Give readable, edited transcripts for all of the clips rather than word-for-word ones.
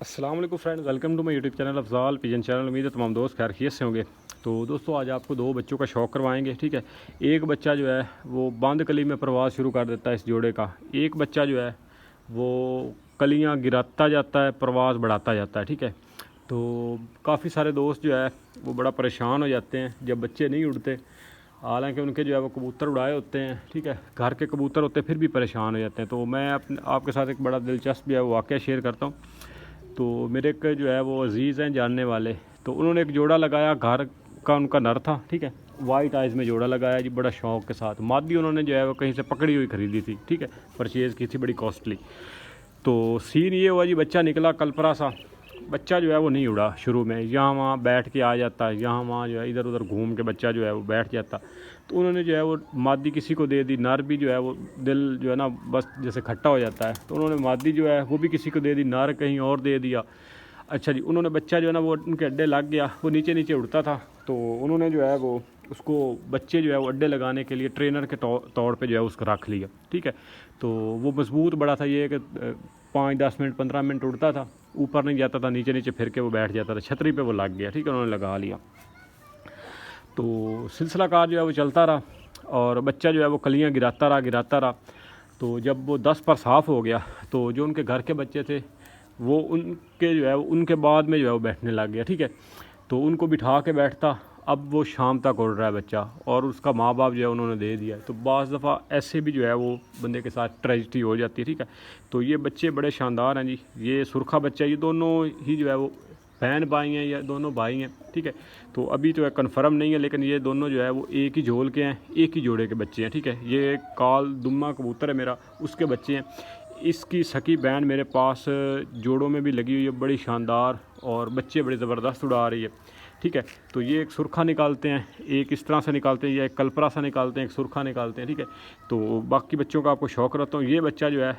अस्सलाम वालेकुम friends, welcome to my YouTube channel Afzal pigeon channel. उम्मीद है तमाम दोस्त खैरियत से होंगे। तो दोस्तों आज आपको दो बच्चों का शौक़ करवाएंगे। ठीक है, एक बच्चा जो है वो बांद कली में प्रवास शुरू कर देता है इस जोड़े का। एक बच्चा जो है वो कलियां गिराता जाता है, प्रवास बढ़ाता जाता है। ठीक है, तो काफ़ी सारे दोस्त जो है वो बड़ा परेशान हो जाते हैं जब बच्चे नहीं उड़ते। हालांकि उनके जो है वो कबूतर उड़ाए होते हैं। ठीक है, घर के कबूतर होते हैं, फिर भी परेशान हो जाते हैं। तो मैं आपके साथ एक बड़ा दिलचस्प जो है वो वाक़या शेयर करता हूँ। तो मेरे के जो है वो अजीज़ हैं जानने वाले, तो उन्होंने एक जोड़ा लगाया, घर का उनका नर था। ठीक है, वाइट आइज़ में जोड़ा लगाया जी, बड़ा शौक़ के साथ। मादी उन्होंने जो है वो कहीं से पकड़ी हुई ख़रीदी थी। ठीक है, परचेज़ की थी, बड़ी कॉस्टली। तो सीन ये हुआ जी, बच्चा निकला कलपरा सा। बच्चा जो है वो नहीं उड़ा शुरू में, यहाँ वहाँ बैठ के आ जाता, यहाँ वहाँ जो है इधर उधर घूम के बच्चा जो है वो बैठ जाता। तो उन्होंने जो है वो मादी किसी को दे दी, नर भी जो है वो दिल जो है ना बस जैसे खट्टा हो जाता है, तो उन्होंने मादी जो है वो भी किसी को दे दी, नर कहीं और दे दिया। अच्छा जी, उन्होंने बच्चा जो है ना वो उनके अड्डे लग गया, वो नीचे नीचे उड़ता था। तो उन्होंने जो है वो उसको बच्चे जो है वो अड्डे लगाने के लिए ट्रेनर के तौर पे जो है उसको रख लिया। ठीक है, तो वो मजबूत बड़ा था, ये कि 5-10 मिनट 15 मिनट उड़ता था, ऊपर नहीं जाता था, नीचे नीचे फिर के वो बैठ जाता था। छतरी पे वो लग गया। ठीक है, उन्होंने लगा लिया। तो सिलसिला कार जो है वो चलता रहा और बच्चा जो है वो कलियां गिराता रहा। तो जब वो 10 पर साफ़ हो गया तो जो उनके घर के बच्चे थे वो उनके जो है उनके बाद में जो है वो बैठने लग गया। ठीक है, तो उनको बिठा के बैठता। अब वो शाम तक उड़ रहा है बच्चा और उसका माँ बाप जो है उन्होंने दे दिया। तो बाज़ दफ़ा ऐसे भी जो है वो बंदे के साथ ट्रेजिडी हो जाती है। ठीक है, तो ये बच्चे बड़े शानदार हैं जी। ये सुरखा बच्चा, ये दोनों ही जो है वो बहन भाई हैं या दोनों भाई हैं। ठीक है, तो अभी तो है कन्फर्म नहीं है, लेकिन ये दोनों जो है वो एक ही झोल के हैं, एक ही जोड़े के बच्चे हैं। ठीक है, ये काल दुम्मा कबूतर है मेरा, उसके बच्चे हैं। इसकी सकी बहन मेरे पास जोड़ों में भी लगी हुई है, बड़ी शानदार, और बच्चे बड़े ज़बरदस्त उड़ा रही है। ठीक है, तो ये एक सुरखा निकालते हैं, एक इस तरह से निकालते हैं, या एक कलपरा सा निकालते हैं, एक सुरखा निकालते हैं। ठीक है, तो बाकी बच्चों का आपको शौक़ रहता हूँ। ये बच्चा जो है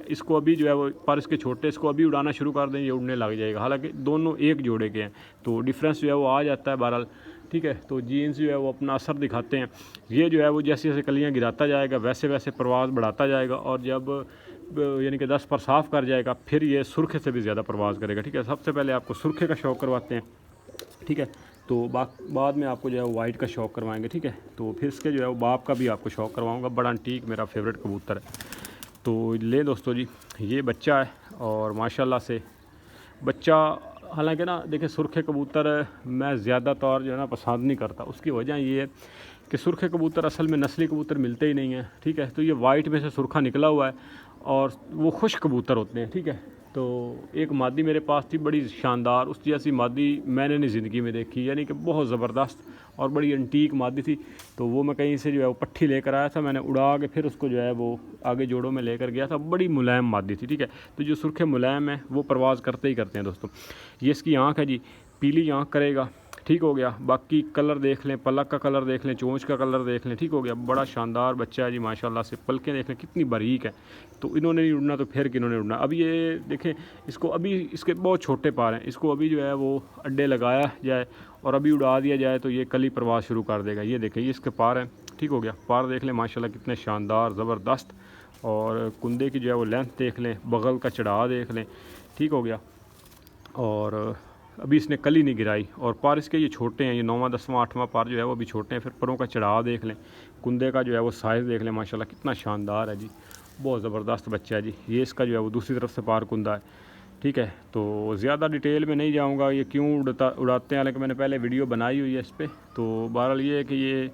इसको अभी जो है वो पर इसके छोटे, इसको अभी उड़ाना शुरू कर दें, ये उड़ने लग जाएगा। हालांकि दोनों एक जोड़े के हैं, तो डिफरेंस जो है वो आ जाता है बहरहाल। ठीक है, तो जीन्स जो है वो अपना असर दिखाते हैं। ये जो है वो जैसे जैसे कलियाँ गिराता जाएगा वैसे वैसे प्रवास बढ़ाता जाएगा, और जब यानी कि 10 पर साफ़ कर जाएगा फिर ये सुरखे से भी ज़्यादा प्रवास करेगा। ठीक है, सबसे पहले आपको सुरखे का शौक़ करवाते हैं। ठीक है, तो बाद में आपको जो है वाइट का शौक़ करवाएंगे। ठीक है, तो फिर इसके जो है वो बाप का भी आपको शौक़ करवाऊंगा। बड़ा अंटीक मेरा फेवरेट कबूतर है। तो ले दोस्तों जी, ये बच्चा है और माशाल्लाह से बच्चा, हालांकि ना देखिए सुरखे कबूतर मैं ज़्यादातर जो है ना पसंद नहीं करता। उसकी वजह ये है कि सुरखे कबूतर असल में नस्ली कबूतर मिलते ही नहीं हैं। ठीक है, तो ये वाइट में से सुरखा निकला हुआ है और वो खुश कबूतर होते हैं। ठीक है, तो एक मादी मेरे पास थी बड़ी शानदार, उस जैसी मादी मैंने नहीं ज़िंदगी में देखी, यानी कि बहुत ज़बरदस्त और बड़ी एंटीक मादी थी। तो वो मैं कहीं से जो है वो पट्ठी लेकर आया था, मैंने उड़ा के फिर उसको जो है वो आगे जोड़ों में लेकर गया था। बड़ी मुलायम मादी थी। ठीक है, तो जो सुरखे मुलायम है वो प्रवास करते ही करते हैं दोस्तों। ये इसकी आँख है जी, पीली आँख करेगा। ठीक हो गया, बाकी कलर देख लें, पलक का कलर देख लें, चोंच का कलर देख लें। ठीक हो गया, बड़ा शानदार बच्चा है जी माशाल्लाह से। पलकें देख लें कितनी बारीक है। तो इन्होंने नहीं उड़ना तो फिर किन्होंने उड़ना। अब ये देखें, इसको अभी इसके बहुत छोटे पार हैं, इसको अभी जो है वो अड्डे लगाया जाए और अभी उड़ा दिया जाए तो ये कल ही प्रवास शुरू कर देगा। ये देखें, ये इसके पार हैं। ठीक हो गया, पार देख लें माशाल्लाह कितने शानदार ज़बरदस्त, और कुंदे की जो है वो लेंथ देख लें, बगल का चढ़ाव देख लें। ठीक हो गया, और अभी इसने कली नहीं गिराई, और पार इसके ये छोटे हैं, ये 9वां 10वां 8वां पार जो है वो अभी छोटे हैं। फिर परों का चढ़ाव देख लें, कुंदे का जो है वो साइज़ देख लें, माशाल्लाह कितना शानदार है जी, बहुत ज़बरदस्त बच्चा है जी। ये इसका जो है वो दूसरी तरफ से पार कुंदा है। ठीक है, तो ज़्यादा डिटेल में नहीं जाऊँगा ये क्यों उड़ाते हैं, हालांकि मैंने पहले वीडियो बनाई हुई है इस पर। तो बहरहाल ये है कि ये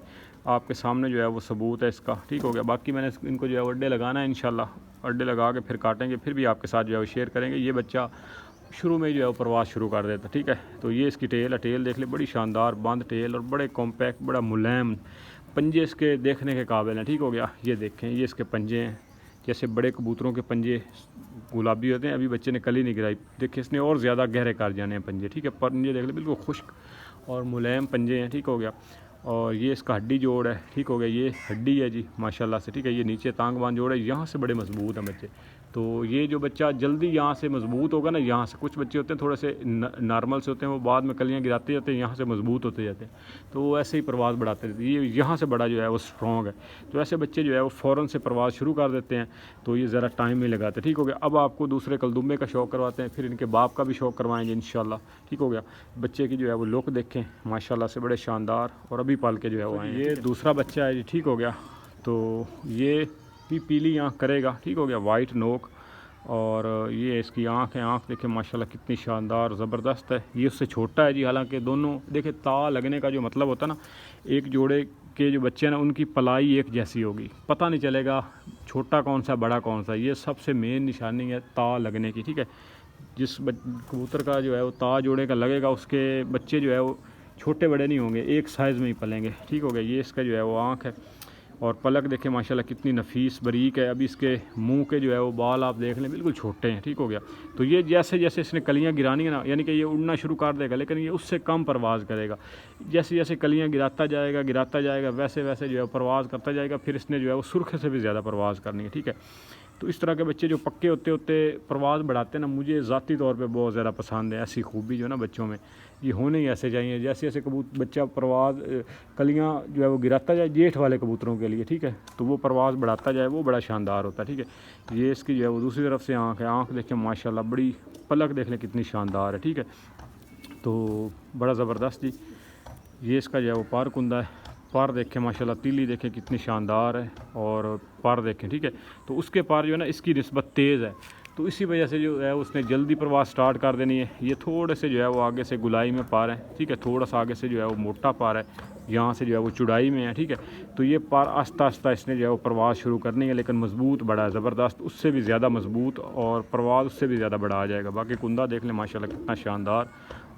आपके सामने जो है वो सबूत है इसका। ठीक हो गया, बाकी मैंने इनको जो है अड्डे लगाना है, इंशाल्लाह अड्डे लगा के फिर काटेंगे, फिर भी आपके साथ जो है वो शेयर करेंगे। ये बच्चा शुरू में जो है वो प्रवास शुरू कर देता। ठीक है, तो ये इसकी टेल है, टेल देख ले, बड़ी शानदार बंद टेल और बड़े कॉम्पैक्ट, बड़ा मुलायम, पंजे इसके देखने के काबिल हैं। ठीक हो गया, ये देखें, ये इसके पंजे हैं, जैसे बड़े कबूतरों के पंजे गुलाबी होते हैं। अभी बच्चे ने कली नहीं गिराई, देखिए इसने और ज़्यादा गहरे कर जाने हैं पंजे। ठीक है, पंजे देख ले, बिल्कुल खुश्क और मुलायम पंजे हैं। ठीक हो गया, और ये इसका हड्डी जोड़ है। ठीक हो गया, ये हड्डी है जी माशाल्लाह से। ठीक है, ये नीचे तांग बांध जोड़ है, यहाँ से बड़े मजबूत हैं बच्चे। तो ये जो बच्चा जल्दी यहाँ से मजबूत होगा ना, यहाँ से कुछ बच्चे होते हैं थोड़े से नॉर्मल से होते हैं, वो बाद में कलियाँ गिराते जाते हैं, यहाँ से मजबूत होते जाते हैं, तो वो ऐसे ही परवाज़ बढ़ाते रहते हैं। ये यहाँ से बड़ा जो है वो स्ट्रॉन्ग है, तो ऐसे बच्चे जो है वो फ़ौरन से परवाज़ शुरू कर देते हैं, तो ये ज़रा टाइम नहीं लगाते। ठीक हो गया। अब आपको दूसरे कलदुम्बे का शौक़ करवाते हैं, फिर इनके बाप का भी शौक़ करवाएंगे इंशाल्लाह। ठीक हो गया। बच्चे की जो है वो लुक देखें माशाल्लाह से बड़े शानदार, और अभी पाल के जो है वो आए। ये दूसरा बच्चा है जी। ठीक हो गया। तो ये भी पीली आँख करेगा। ठीक हो गया। वाइट नोक, और ये इसकी आँख है। आँख देखें माशाल्लाह कितनी शानदार ज़बरदस्त है। ये उससे छोटा है जी, हालांकि दोनों देखें ता लगने का जो मतलब होता है ना, एक जोड़े के जो बच्चे हैं ना उनकी पलाई एक जैसी होगी, पता नहीं चलेगा छोटा कौन सा बड़ा कौन सा। ये सबसे मेन निशानी है ता लगने की। ठीक है। जिस कबूतर का जो है वो ता जोड़े का लगेगा, उसके बच्चे जो है वो छोटे बड़े नहीं होंगे, एक साइज़ में ही पलेंगे। ठीक हो गया। ये इसका जो है वो आँख है, और पलक देखें माशाल्लाह कितनी नफीस बारीक है। अभी इसके मुंह के जो है वो बाल आप देख लें बिल्कुल छोटे हैं। ठीक हो गया। तो ये जैसे जैसे इसने कलियां गिरानी है ना, यानी कि ये उड़ना शुरू कर देगा, लेकिन ये उससे कम परवाज़ करेगा। जैसे जैसे कलियां गिराता जाएगा वैसे वैसे जो है परवाज़ करता जाएगा। फिर इसने जो है वो सुर्खे से भी ज़्यादा परवाज़ करनी है। ठीक है। तो इस तरह के बच्चे जो पक्के होते होते परवाज़ बढ़ाते हैं ना, मुझे ज़ाती तौर पे बहुत ज़्यादा पसंद है। ऐसी खूबी जो ना बच्चों में ये होने ही ऐसे चाहिए। जैसे जैसे बच्चा परवाज़ कलियाँ जो है वो गिराता जाए, जेठ वाले कबूतरों के लिए, ठीक है, तो वो परवाज़ बढ़ाता जाए, वो बड़ा शानदार होता है। ठीक है। ये इसकी जो है वो दूसरी तरफ से आँख है। आँख देखें माशाल्लाह बड़ी, पलक देख लें कितनी शानदार है। ठीक है। तो बड़ा ज़बरदस्त जी। ये इसका जो है वो पार कुंदा है। पार देखें माशाल्लाह, तीली देखें कितनी शानदार है, और पार देखें। ठीक है। तो उसके पार जो है ना इसकी निस्बत तेज़ है, तो इसी वजह से जो है उसने जल्दी प्रवास स्टार्ट कर देनी है। ये थोड़े से जो है वो आगे से गुलाई में पार है। ठीक है। थोड़ा सा आगे से जो है वो मोटा पार है, यहाँ से जो है वो चुड़ाई में है। ठीक है। तो ये पार आस्ता आस्ता इसने जो है वो प्रवास शुरू करनी है, लेकिन मजबूत बड़ा है ज़बरदस्त, उससे भी ज़्यादा मजबूत, और प्रवास उससे भी ज़्यादा बड़ा आ जाएगा। बाकी कुंदा देख लें माशाल्लाह कितना शानदार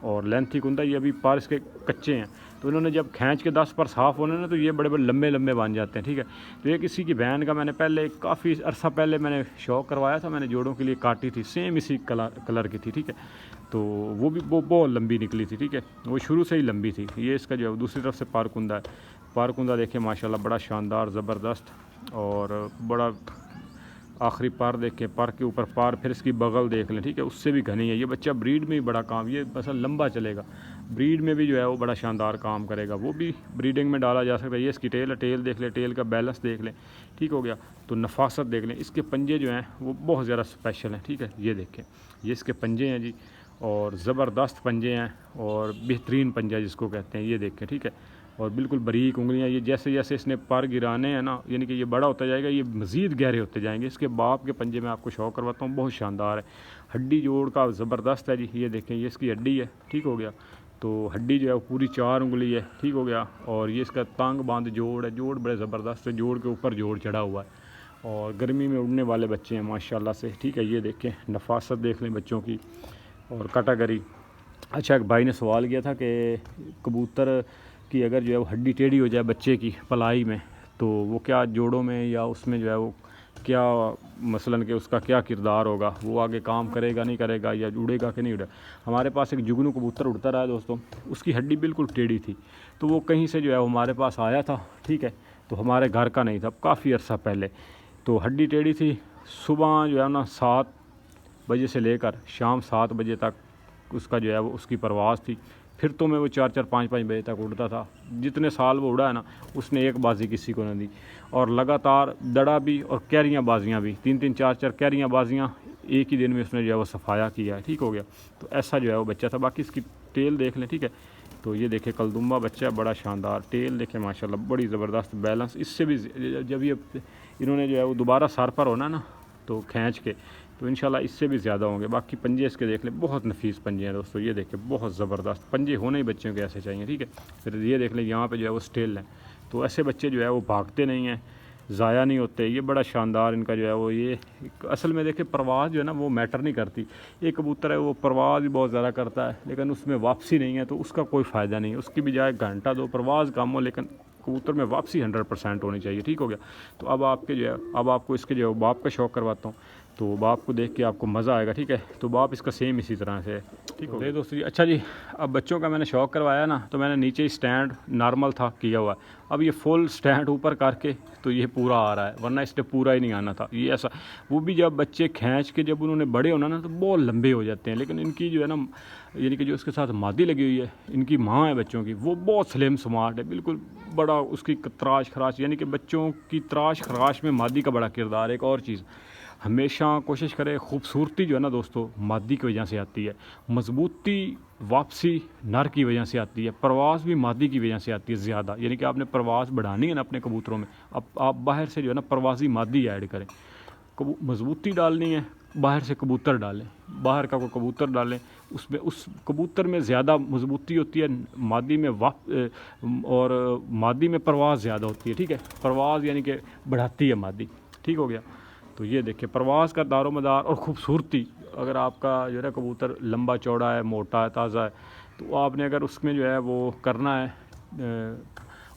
और लेंथी कुंदा। ये अभी पार इसके कच्चे हैं, तो इन्होंने जब खींच के 10 पर साफ़ होने ना, तो ये बड़े बड़े लंबे लंबे बन जाते हैं। ठीक है। तो ये किसी की बहन का मैंने पहले काफ़ी अरसा पहले मैंने शौक़ करवाया था, मैंने जोड़ों के लिए काटी थी, सेम इसी कलर की थी। ठीक है। तो वो भी बहुत लंबी निकली थी। ठीक है। वो शुरू से ही लंबी थी। ये इसका जो है दूसरी तरफ से पारकुंदा है। पारकुंदा देखें माशाल्लाह बड़ा शानदार ज़बरदस्त, और बड़ा आखिरी पार देखें, पार के ऊपर पार, फिर इसकी बगल देख लें। ठीक है। उससे भी घनी है। ये बच्चा ब्रीड में भी बड़ा काम, ये बस लंबा चलेगा, ब्रीड में भी जो है वो बड़ा शानदार काम करेगा, वो भी ब्रीडिंग में डाला जा सकता है। ये इसकी टेल है, टेल देख लें, टेल का बैलेंस देख लें। ठीक हो गया। तो नफासत देख लें। इसके पंजे जो हैं वो बहुत ज़्यादा स्पेशल हैं। ठीक है। ये देखें, ये इसके पंजे हैं जी, और ज़बरदस्त पंजे हैं, और बेहतरीन पंजा जिसको कहते हैं। ये देखें। ठीक है। और बिल्कुल बारीक उंगलियां। ये जैसे जैसे इसने पर गिराने हैं ना, यानी कि ये बड़ा होता जाएगा, ये मज़ीद गहरे होते जाएंगे। इसके बाप के पंजे में आपको शौक़ करवाता हूँ, बहुत शानदार है। हड्डी जोड़ का ज़बरदस्त है जी। ये देखें, ये इसकी हड्डी है। ठीक हो गया। तो हड्डी जो है पूरी 4 उंगली है। ठीक हो गया। और ये इसका तांग बांध जोड़ है। जोड़ बड़े ज़बरदस्त है, जोड़ के ऊपर जोड़ चढ़ा हुआ है, और गर्मी में उड़ने वाले बच्चे हैं माशाल्लाह से। ठीक है। ये देखें, नफासत देख लें बच्चों की, और कैटेगरी। अच्छा, एक भाई ने सवाल किया था कि कबूतर कि अगर जो है वो हड्डी टेढ़ी हो जाए बच्चे की पलाई में, तो वो क्या जोड़ों में या उसमें जो है वो क्या मसलन कि उसका क्या किरदार होगा, वो आगे काम करेगा नहीं करेगा, या उड़ेगा कि नहीं उड़ेगा। हमारे पास एक जुगनू कबूतर उड़ता रहा है दोस्तों, उसकी हड्डी बिल्कुल टेढ़ी थी, तो वो कहीं से जो है वो हमारे पास आया था। ठीक है। तो हमारे घर का नहीं था, काफ़ी अर्सा पहले, तो हड्डी टेढ़ी थी। सुबह जो है ना 7 बजे से लेकर शाम 7 बजे तक उसका जो है वो उसकी परवाज़ थी। फिर तो मैं वो 4-4, 5-5 बजे तक उड़ता था। जितने साल वो उड़ा है ना, उसने एक बाजी किसी को न दी, और लगातार दड़ा भी और कैरियाँ बाजियाँ भी, 3-3, 4-4 कैरियाँ बाजियाँ एक ही दिन में उसने जो है वो सफाया किया है। ठीक हो गया। तो ऐसा जो है वो बच्चा था। बाकी इसकी टेल देख लें। ठीक है। तो ये देखें कलदुम्बा बच्चा, बड़ा शानदार टेल देखें माशाल्लाह, बड़ी ज़बरदस्त बैलेंस। इससे भी जब ये इन्होंने जो है वो दोबारा सर पर होना ना, तो खींच के, तो इंशाल्लाह इससे भी ज़्यादा होंगे। बाकी पंजे इसके देख लें, बहुत नफीस पंजे हैं दोस्तों। ये देखें, बहुत ज़बरदस्त पंजे होने ही बच्चों के ऐसे चाहिए। ठीक है। फिर ये देख लें, यहाँ पे जो है वो स्टेल है, तो ऐसे बच्चे जो है वो भागते नहीं हैं, ज़ाया नहीं होते। ये बड़ा शानदार इनका जो है वो, ये असल में देखें परवाज़ जो है ना वो मैटर नहीं करती। एक कबूतर है वो परवाज़ भी बहुत ज़्यादा करता है, लेकिन उसमें वापसी नहीं है, तो उसका कोई फ़ायदा नहीं है। उसकी बजाय घंटा 2 परवाज़ कम हो, लेकिन कबूतर में वापसी 100% होनी चाहिए। ठीक हो गया। तो अब आपके जो है, अब आपको इसके जो है बाप का शौक़ करवाता हूँ। तो बाप को देख के आपको मज़ा आएगा, ठीक है। तो बाप इसका सेम इसी तरह से है, ठीक हो गया दोस्तों जी। अच्छा जी, अब बच्चों का मैंने शौक करवाया ना, तो मैंने नीचे ही स्टैंड नॉर्मल था किया हुआ, अब ये फुल स्टैंड ऊपर करके तो ये पूरा आ रहा है, वरना इससे पूरा ही नहीं आना था ये ऐसा। वो भी जब बच्चे खींच के जब उन्होंने बड़े होना ना तो बहुत लंबे हो जाते हैं, लेकिन इनकी जो है ना, यानी कि जो उसके साथ मादी लगी हुई है, इनकी माँ है बच्चों की, वो बहुत स्लिम स्मार्ट है बिल्कुल। बड़ा उसकी तराश खराश, यानी कि बच्चों की तराश खराश में मादी का बड़ा किरदार है। एक और चीज़, हमेशा कोशिश करें, खूबसूरती जो है ना दोस्तों मादी की वजह से आती है, मजबूती वापसी नर की वजह से आती है, परवाज़ भी मादी की वजह से आती है ज़्यादा। यानी कि आपने परवाज़ बढ़ानी है ना अपने कबूतरों में, अब आप बाहर से जो है ना परवाज़ी मादी ऐड करें। मजबूती डालनी है, बाहर से कबूतर डालें, बाहर का कोई कबूतर डालें, उसमें उस कबूतर में ज़्यादा मजबूती होती है, मादी में और मादी में परवाज़ ज़्यादा होती है, ठीक है। परवाज़ यानी कि बढ़ाती है मादी, ठीक हो गया। तो ये देखिए परवाज़ का दारोमदार और ख़ूबसूरती, अगर आपका जो है कबूतर लंबा चौड़ा है, मोटा है, ताज़ा है, तो आपने अगर उसमें जो है वो करना है,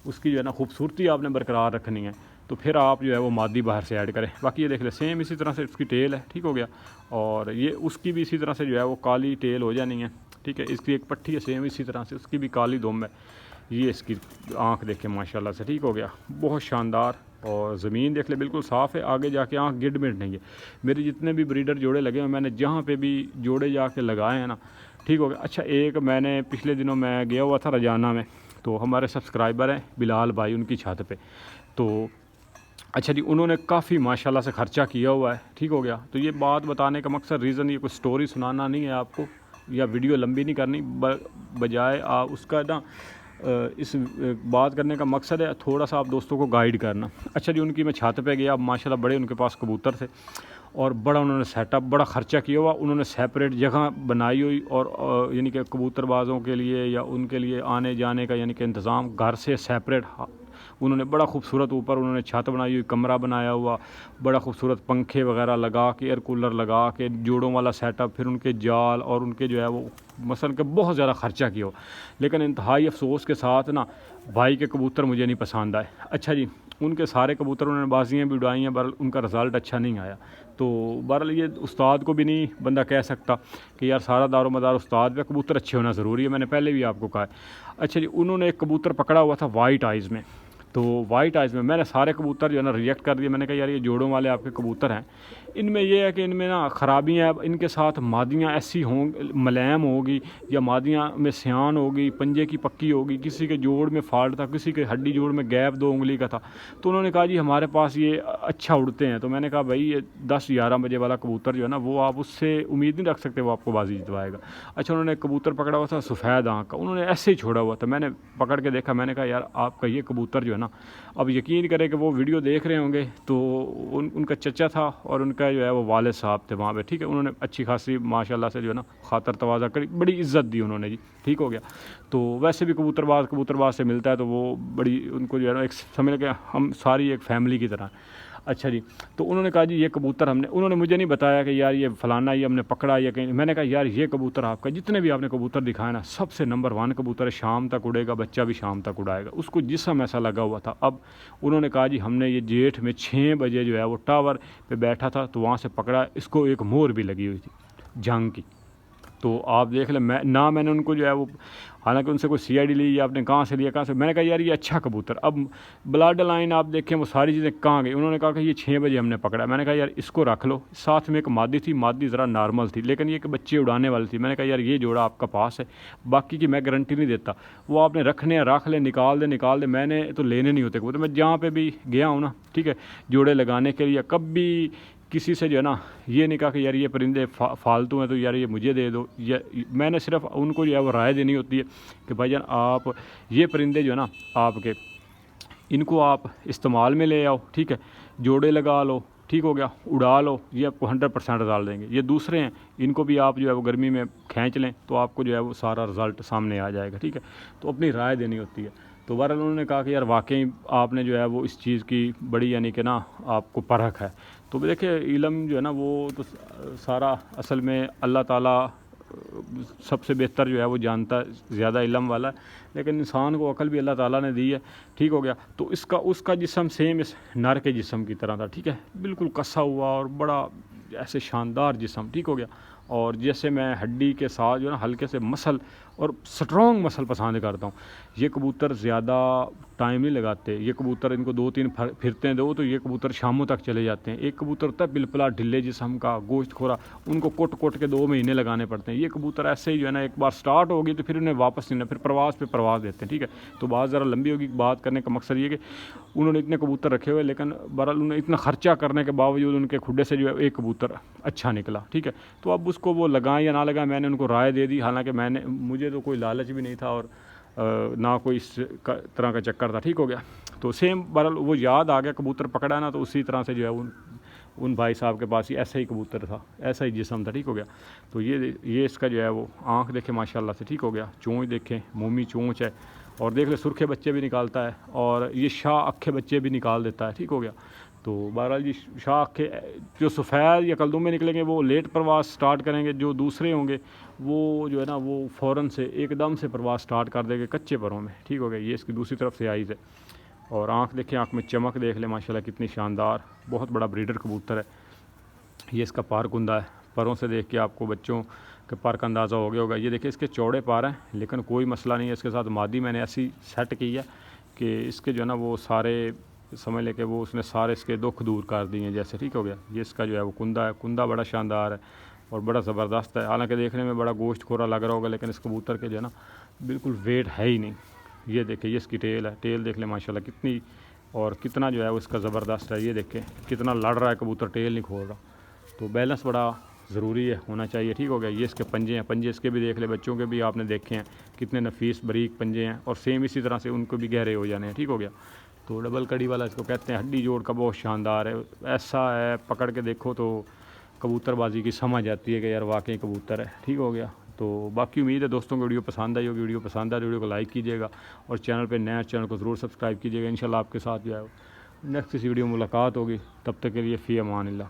उसकी जो है ना खूबसूरती आपने बरकरार रखनी है, तो फिर आप जो है वो मादी बाहर से ऐड करें। बाकी ये देख ले सेम इसी तरह से उसकी टेल है, ठीक हो गया। और ये उसकी भी इसी तरह से जो है वो काली टेल हो जानी है, ठीक है। इसकी एक पट्टी है सेम इसी तरह से, उसकी भी काली दुम है। ये इसकी आँख देखें माशाल्लाह से, ठीक हो गया, बहुत शानदार। और ज़मीन देख ले बिल्कुल साफ़ है, आगे जाके आँख गिड मिड नहीं है। मेरे जितने भी ब्रीडर जोड़े लगे हैं, मैंने जहाँ पे भी जोड़े जाके लगाए हैं ना, ठीक हो गया। अच्छा, एक मैंने पिछले दिनों मैं गया हुआ था रजाना में, तो हमारे सब्सक्राइबर हैं बिलाल भाई, उनकी छत पे, तो अच्छा जी, उन्होंने काफ़ी माशाल्लाह से ख़र्चा किया हुआ है, ठीक हो गया। तो ये बात बताने का मकसद, रीज़न, ये कोई स्टोरी सुनाना नहीं है आपको, या वीडियो लंबी नहीं करनी, बजाय उसका ना इस बात करने का मकसद है थोड़ा सा आप दोस्तों को गाइड करना। अच्छा जी, उनकी मैं छत पे गया, माशाल्लाह बड़े उनके पास कबूतर थे, और बड़ा उन्होंने सेटअप, बड़ा ख़र्चा किया हुआ, उन्होंने सेपरेट जगह बनाई हुई, और यानी कि कबूतरबाज़ों के लिए या उनके लिए आने जाने का यानी कि इंतज़ाम घर से सेपरेट उन्होंने बड़ा खूबसूरत, ऊपर उन्होंने छत बनाई हुई, कमरा बनाया हुआ, बड़ा खूबसूरत पंखे वगैरह लगा के, एयर कूलर लगा के, जोड़ों वाला सेटअप, फिर उनके जाल और उनके जो है वो मसलन के बहुत ज़्यादा ख़र्चा किया हो। लेकिन इंतहाई अफसोस के साथ ना भाई के कबूतर मुझे नहीं पसंद आए। अच्छा जी, उनके सारे कबूतर उन्होंने बाजियाँ भी उड़ाई हैं, बहरहाल उनका रिज़ल्ट अच्छा नहीं आया। तो बहरहाल ये उस्ताद को भी नहीं बंदा कह सकता कि यार सारा दारोमदार उस्ताद पे, कबूतर अच्छे होना ज़रूरी है, मैंने पहले भी आपको कहा है। अच्छा जी, उन्होंने एक कबूतर पकड़ा हुआ था वाइट आइज़ में, तो वाइट आइज़ में मैंने सारे कबूतर जो है ना रिजेक्ट कर दिए। मैंने कहा यार ये जोड़ों वाले आपके कबूतर हैं, इनमें ये है कि इनमें ना ख़राबियाँ हैं, इनके साथ मादियाँ ऐसी होंगी, मुलायम होगी, या मादियाँ में सियान होगी, पंजे की पक्की होगी, किसी के जोड़ में फाल्ट था, किसी के हड्डी जोड़ में गैप 2 उंगली का था। तो उन्होंने कहा जी हमारे पास ये अच्छा उड़ते हैं। तो मैंने कहा भाई ये 10-11 बजे वाला कबूतर जो है ना, वो आप उससे उम्मीद नहीं रख सकते वो आपको बाजी जितवाएगा। अच्छा, उन्होंने कबूतर पकड़ा हुआ था सफ़ेद आँख का, उन्होंने ऐसे ही छोड़ा हुआ था, मैंने पकड़ के देखा, मैंने कहा यार आपका ये कबूतर जो है ना, अब यकीन करें कि वो वीडियो देख रहे होंगे, तो उनका चचा था और उनका जो है वो वालिद साहब थे वहाँ पे, ठीक है। उन्होंने अच्छी खासी माशाल्लाह से जो है ना खातर तवाज़ा करी, बड़ी इज़्ज़त दी उन्होंने जी, ठीक हो गया। तो वैसे भी कबूतरबाज से मिलता है, तो वो बड़ी उनको जो है ना एक समझ के हम सारी एक फ़ैमिली की तरह। अच्छा जी, तो उन्होंने कहा जी ये कबूतर उन्होंने मुझे नहीं बताया कि यार ये फ़लाना ये हमने पकड़ा या कहीं। मैंने कहा यार ये कबूतर आपका, जितने भी आपने कबूतर दिखाए ना, सबसे नंबर 1 कबूतर है, शाम तक उड़ेगा, बच्चा भी शाम तक उड़ाएगा, उसको जिस्म ऐसा लगा हुआ था। अब उन्होंने कहा जी हमने ये जेठ में 6 बजे जो है वो टावर पे बैठा था, तो वहाँ से पकड़ा, इसको एक मोर भी लगी हुई थी जंग की। तो आप देख लें, मैंने उनको जो है वो, हालांकि उनसे कोई CID ली या आपने कहाँ से लिया, कहाँ से, मैंने कहा यार ये अच्छा कबूतर। अब ब्लड लाइन आप देखें वो सारी चीज़ें कहाँ गई। उन्होंने कहा कि ये 6 बजे हमने पकड़ा। मैंने कहा यार इसको रख लो, साथ में एक मादी थी, मादी ज़रा नॉर्मल थी, लेकिन ये कि बच्चे उड़ाने वाली थी। मैंने कहा यार ये जोड़ा आपका पास है, बाकी की मैं गारंटी नहीं देता, वो आपने रखने रख ले, निकाल दे, मैंने तो लेने नहीं होते कबूतर। मैं जहाँ पर भी गया हूँ ना, ठीक है, जोड़े लगाने के लिए, कभी किसी से जो है ना ये नहीं कहा कि यार ये परिंदे फालतू हैं तो यार ये मुझे दे दो, या मैंने सिर्फ उनको जो है वो राय देनी होती है कि भाईजान आप ये परिंदे जो है ना आपके, इनको आप इस्तेमाल में ले आओ, ठीक है, जोड़े लगा लो, ठीक हो गया, उड़ा लो, ये आपको 100% रिजल्ट देंगे। ये दूसरे हैं, इनको भी आप जो है वो गर्मी में खींच लें तो आपको जो है वो सारा रिज़ल्ट सामने आ जाएगा, ठीक है। तो अपनी राय देनी होती है। तो बहरहाल उन्होंने कहा कि यार वाकई आपने जो है वो इस चीज़ की बड़ी यानी कि ना आपको परख है। तो देखिए इल्म जो है ना वो तो सारा असल में अल्लाह ताला सबसे बेहतर जो है वो जानता है, ज़्यादा इल्म वाला है, लेकिन इंसान को अकल भी अल्लाह ताला ने दी है, ठीक हो गया। तो उसका जिस्म सेम इस नर के जिस्म की तरह था, ठीक है, बिल्कुल कसा हुआ और बड़ा ऐसे शानदार जिस्म, ठीक हो गया। और जैसे मैं हड्डी के साथ जो है ना हल्के से मसल और स्ट्रॉन्ग मसल पसंद करता हूँ। ये कबूतर ज़्यादा टाइम नहीं लगाते, ये कबूतर इनको 2-3 फिरते दो तो ये कबूतर शामों तक चले जाते हैं। एक कबूतर होता है बिलपला ढिले जिस्म का, गोश्त खोरा, उनको कोट कोट के 2 महीने लगाने पड़ते हैं। ये कबूतर ऐसे ही जो है ना एक बार स्टार्ट होगी तो फिर उन्हें वापस नहीं, फिर प्रवास पे प्रवास देते हैं, ठीक है। तो बात ज़रा लंबी होगी, बात करने का मकसद ये कि उन्होंने इतने कबूतर रखे हुए, लेकिन बहरहाल उन्होंने इतना ख़र्चा करने के बावजूद उनके खुडे से जो है एक कबूतर अच्छा निकला, ठीक है। तो अब उसको वो लगाएं या ना लगाएं, मैंने उनको राय दे दी। हालांकि मुझे तो कोई लालच भी नहीं था और ना कोई इस तरह का चक्कर था, ठीक हो गया। तो सेम बहरहाल वो याद आ गया, कबूतर पकड़ा ना, तो उसी तरह से जो है उन भाई साहब के पास ही ऐसा ही कबूतर था, ऐसा ही जिस्म था, ठीक हो गया। तो ये इसका जो है वो आँख देखे माशाल्लाह से, ठीक हो गया। चोंच देखें, मोमी चोंच है, और देख ले सुरखे बच्चे भी निकालता है, और ये शाह अक्खे बच्चे भी निकाल देता है, ठीक हो गया। तो बहरहाल जी शाह अक्खे जो सफ़ेद या कलदुम में निकलेंगे वो लेट प्रवास स्टार्ट करेंगे, जो दूसरे होंगे वो जो है ना वो फ़ौरन से एकदम से प्रवास स्टार्ट कर देंगे कच्चे परों में, ठीक हो गया। ये इसकी दूसरी तरफ से आइज़ है, और आँख देखें, आँख में चमक देख ले माशाल्लाह कितनी शानदार, बहुत बड़ा ब्रीडर कबूतर है। ये इसका पार कुंदा है, परों से देख के आपको बच्चों के पार का अंदाज़ा हो गया होगा। ये देखिए इसके चौड़े पार हैं, लेकिन कोई मसला नहीं है इसके साथ। मादी मैंने ऐसी सेट की है कि इसके जो है ना वो सारे समझ ले के वो उसने सारे इसके दुख दूर कर दिए हैं जैसे, ठीक हो गया। ये इसका जो है वो कुंदा है, कुंदा बड़ा शानदार है और बड़ा ज़बरदस्त है। हालांकि देखने में बड़ा गोश्त खोरा लग रहा होगा, लेकिन इस कबूतर के जो है ना बिल्कुल वेट है ही नहीं। ये देखिए ये इसकी टेल है, टेल देख ले माशाल्लाह कितनी, और कितना जो है वो इसका ज़बरदस्त है। ये देखें कितना लड़ रहा है कबूतर, टेल नहीं खोल रहा। तो बैलेंस बड़ा ज़रूरी है, होना चाहिए, ठीक हो गया। ये इसके पंजे हैं, पंजे इसके भी देख ले, बच्चों के भी आपने देखे हैं कितने नफीस बारीक पंजे हैं, और सेम इसी तरह से उनको भी गहरे हो जाने हैं, ठीक हो गया। तो डबल कड़ी वाला इसको कहते हैं, हड्डी जोड़ का बहुत शानदार है, ऐसा है पकड़ के देखो तो कबूतरबाजी की समझ आती है कि यार वाकई कबूतर है, ठीक हो गया। तो बाकी उम्मीद है दोस्तों को वीडियो पसंद आई होगी। वीडियो पसंद आए वीडियो को लाइक कीजिएगा, और चैनल पे नया चैनल को ज़रूर सब्सक्राइब कीजिएगा। इंशाल्लाह आपके साथ जो है नेक्स्ट किसी वीडियो में मुलाकात होगी, तब तक के लिए फ़ी अमान अल्लाह।